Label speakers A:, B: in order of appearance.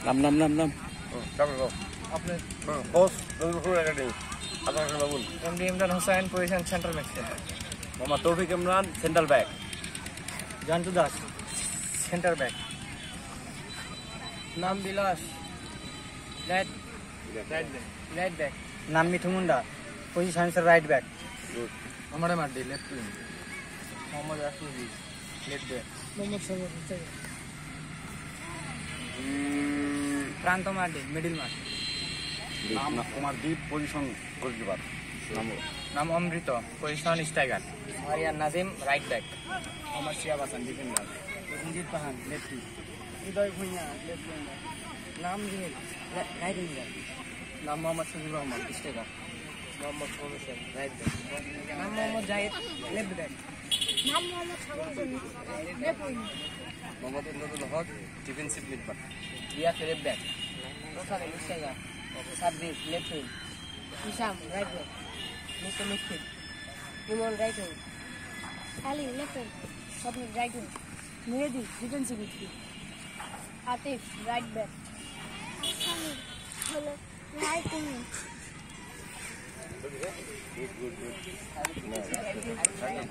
A: নাম
B: আপনি
A: বস রবিপুর একাডেমি আপনার বলুন।
B: MD Imran Hossain, position central midfield.
A: Mohammad Taufiq Imran, central back.
B: Jantu Das, center back. নাম বিলাস, রাইট ব্যাক। নাম Mithu Munda, position right back. Amar Mardi, left wing. Mohammad Rafiji, left back. Mohammad Saroj, Pranto Mardi, middle mark.
A: নাম কুমার দ্বীপ, পজিশন গোলকিপার।
B: নাম Amrit, position striker. Ariyan Nazim, right back. Mohammad Shiyab Hasan, defender. Ranjit Pahan, left. Hridoy Bhuiyan, left winger. নাম জিনিল, রাইট উইঙ্গার। নাম Mohammad Shahid Rahman, striker. Mohammad Sohel Hossain, right back. নাম Mohammad Zahid, left back.
C: নাম Mohammad Sagar Hossain, left winger.
A: Mohammad Imdadul Haque, defensive midfielder.
B: Riyad, left back. Rosarel, striker. Sabbir, left wing.
C: Hisam, right back.
B: Mister midfield.
C: Emon, right wing. Ali, left wing. Swapna, right wing. Mehedi, defensive midfield. Atif, right back.